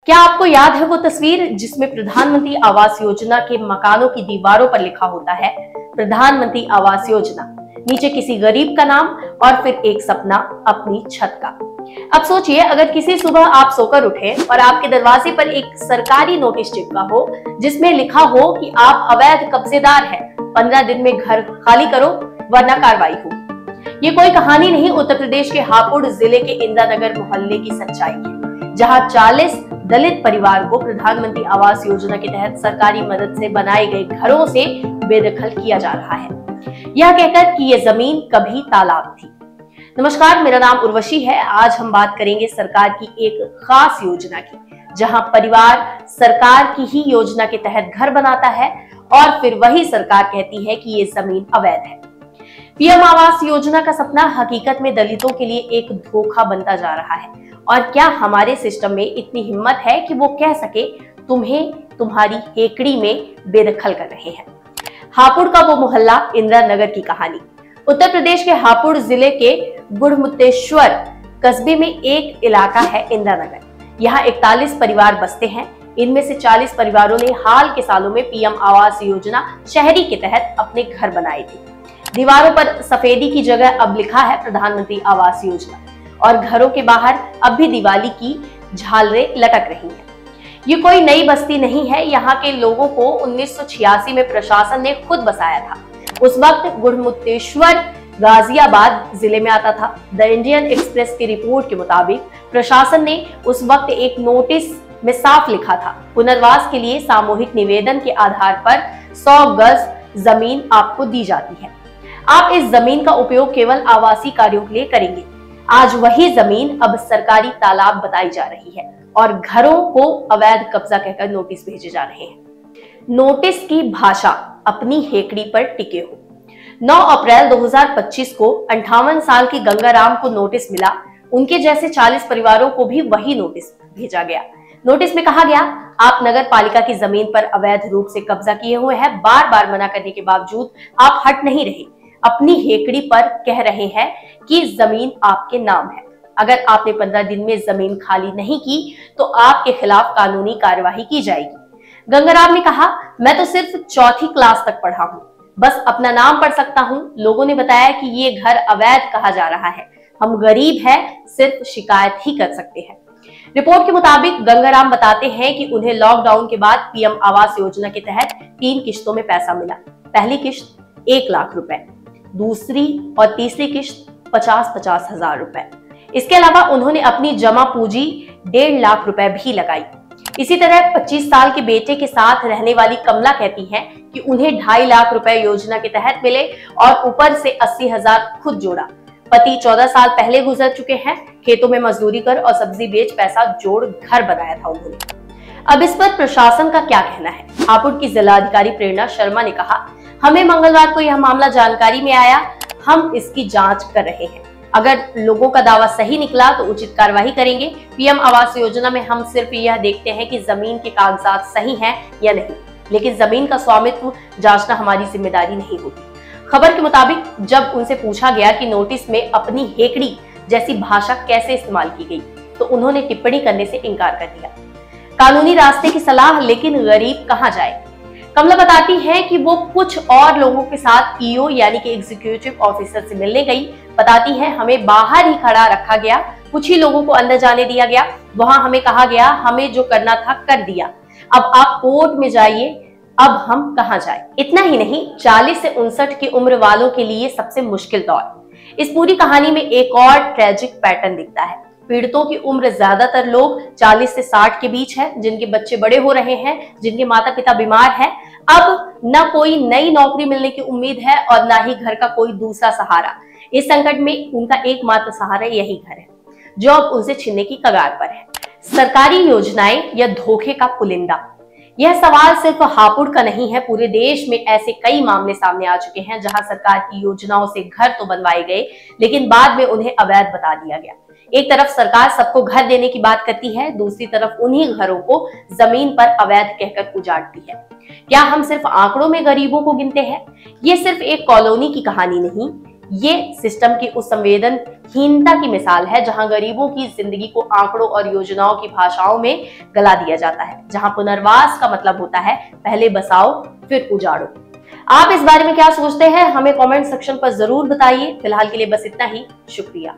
क्या आपको याद है वो तस्वीर जिसमें प्रधानमंत्री आवास योजना के मकानों की दीवारों पर लिखा होता है प्रधानमंत्री आवास योजना, नीचे किसी गरीब का नाम और फिर एक सपना अपनी छत का। अब सोचिए, अगर किसी सुबह आप सोकर उठे और आपके दरवाजे पर एक सरकारी नोटिस चिपका हो जिसमें लिखा हो कि आप अवैध कब्जेदार हैं, 15 दिन में घर खाली करो वरना कार्रवाई होगी। ये कोई कहानी नहीं, उत्तर प्रदेश के हापुड़ जिले के इंदिरानगर मोहल्ले की सच्चाई है, जहां 40 दलित परिवार को प्रधानमंत्री आवास योजना के तहत सरकारी मदद से बनाए गए घरों से बेदखल किया जा रहा है, यह कहकर कि ये जमीन कभी तालाब थी। नमस्कार, मेरा नाम उर्वशी है। आज हम बात करेंगे सरकार की एक खास योजना की, जहां परिवार सरकार की ही योजना के तहत घर बनाता है और फिर वही सरकार कहती है कि ये जमीन अवैध है। पीएम आवास योजना का सपना हकीकत में दलितों के लिए एक धोखा बनता जा रहा है। और क्या हमारे सिस्टम में इतनी हिम्मत है कि वो कह सके तुम्हें तुम्हारी हेकड़ी में बेदखल कर रहे हैं। हापुड़ का वो मोहल्ला, इंदिरानगर की कहानी। उत्तर प्रदेश के हापुड़ जिले के गुड़मुक्तेश्वर कस्बे में एक इलाका है इंदिरानगर। यहाँ 41 परिवार बसते हैं। इनमें से 40 परिवारों ने हाल के सालों में पीएम आवास योजना शहरी के तहत अपने घर बनाए थे। दीवारों पर सफेदी की जगह अब लिखा है प्रधानमंत्री आवास योजना और घरों के बाहर अब भी दिवाली की झालरें लटक रही हैं। ये कोई नई बस्ती नहीं है। यहाँ के लोगों को 1986 में प्रशासन ने खुद बसाया था। उस वक्त गुड़मुक्तेश्वर गाजियाबाद जिले में आता था। द इंडियन एक्सप्रेस की रिपोर्ट के मुताबिक प्रशासन ने उस वक्त एक नोटिस में साफ लिखा था, पुनर्वास के लिए सामूहिक निवेदन के आधार पर 100 गज जमीन आपको दी जाती है। आप इस जमीन का उपयोग केवल आवासीय कार्यों के लिए करेंगे। आज वही जमीन अब सरकारी तालाब बताई जा रही है और घरों को अवैध कब्जा कहकर नोटिस भेजे जा रहे हैं। नोटिस की भाषा, अपनी हेकड़ी पर टिके हो। 9 अप्रैल 2025 को 58 साल की गंगाराम को नोटिस मिला। उनके जैसे 40 परिवारों को भी वही नोटिस भेजा गया। नोटिस में कहा गया, आप नगर पालिका की जमीन पर अवैध रूप से कब्जा किए हुए हैं। बार बार मना करने के बावजूद आप हट नहीं रहे, अपनी हेकड़ी पर कह रहे हैं कि जमीन आपके नाम है। अगर आपने 15 दिन में जमीन खाली नहीं की तो आपके खिलाफ कानूनी कार्यवाही की जाएगी। गंगाराम ने कहा, मैं तो सिर्फ 4वीं क्लास तक पढ़ा हूँ, बस अपना नाम पढ़ सकता हूँ। लोगों ने बताया कि ये घर अवैध कहा जा रहा है, हम गरीब हैं, सिर्फ शिकायत ही कर सकते हैं। रिपोर्ट के मुताबिक गंगाराम बताते हैं कि उन्हें लॉकडाउन के बाद पीएम आवास योजना के तहत 3 किश्तों में पैसा मिला। पहली किश्त 1 लाख रुपए, दूसरी और तीसरी किश्त 50-50 हजार रुपए। इसके अलावा उन्होंने अपनी जमा पूंजी 1.5 लाख रुपए भी लगाई। इसी तरह 25 साल के बेटे के साथ रहने वाली कमला कहती हैं कि उन्हें 2.5 लाख रुपए योजना के तहत मिले और ऊपर से 80 हजार खुद जोड़ा। पति 14 साल पहले गुजर चुके हैं। खेतों में मजदूरी कर और सब्जी बेच पैसा जोड़ घर बनाया था उन्होंने। अब इस पर प्रशासन का क्या कहना है? हापुड़ की जिलाधिकारी प्रेरणा शर्मा ने कहा, हमें मंगलवार को यह मामला जानकारी में आया, हम इसकी जांच कर रहे हैं। अगर लोगों का दावा सही निकला तो उचित कार्रवाई करेंगे। पीएम आवास योजना में हम सिर्फ यह देखते हैं कि जमीन के कागजात सही हैं या नहीं, लेकिन जमीन का स्वामित्व जांचना हमारी जिम्मेदारी नहीं होगी। खबर के मुताबिक जब उनसे पूछा गया कि नोटिस में अपनी हेकड़ी जैसी भाषा कैसे इस्तेमाल की गई, तो उन्होंने टिप्पणी करने से इनकार कर दिया। कानूनी रास्ते की सलाह, लेकिन गरीब कहाँ जाए? कमला बताती है कि वो कुछ और लोगों के साथ ईओ यानी कि एग्जीक्यूटिव ऑफिसर से मिलने गई। बताती है, हमें बाहर ही खड़ा रखा गया, कुछ ही लोगों को अंदर जाने दिया गया। वहां हमें कहा गया, हमें जो करना था कर दिया, अब आप कोर्ट में जाइए, अब हम कहां जाए? इतना ही नहीं, 40 से 59 की उम्र वालों के लिए सबसे मुश्किल दौर। इस पूरी कहानी में एक और ट्रेजिक पैटर्न दिखता है। पीड़ितों की उम्र ज्यादातर लोग 40 से 60 के बीच है, जिनके बच्चे बड़े हो रहे हैं, जिनके माता पिता बीमार हैं। अब न कोई नई नौकरी मिलने की उम्मीद है और न ही घर का कोई दूसरा सहारा। इस संकट में उनका एकमात्र सहारा यही घर है, जो अब उनसे छीनने की कगार पर है। सरकारी योजनाएं या धोखे का पुलिंदा? यह सवाल सिर्फ हापुड़ का नहीं है, पूरे देश में ऐसे कई मामले सामने आ चुके हैं जहां सरकार की योजनाओं से घर तो बनवाए गए, लेकिन बाद में उन्हें अवैध बता दिया गया। एक तरफ सरकार सबको घर देने की बात करती है, दूसरी तरफ उन्हीं घरों को जमीन पर अवैध कहकर उजाड़ती है। क्या हम सिर्फ आंकड़ों में गरीबों को गिनते हैं? ये सिर्फ एक कॉलोनी की कहानी नहीं, ये सिस्टम की उस संवेदनहीनता की मिसाल है जहां गरीबों की जिंदगी को आंकड़ों और योजनाओं की भाषाओं में गला दिया जाता है, जहां पुनर्वास का मतलब होता है पहले बसाओ फिर उजाड़ो। आप इस बारे में क्या सोचते हैं, हमें कमेंट सेक्शन पर जरूर बताइए। फिलहाल के लिए बस इतना ही, शुक्रिया।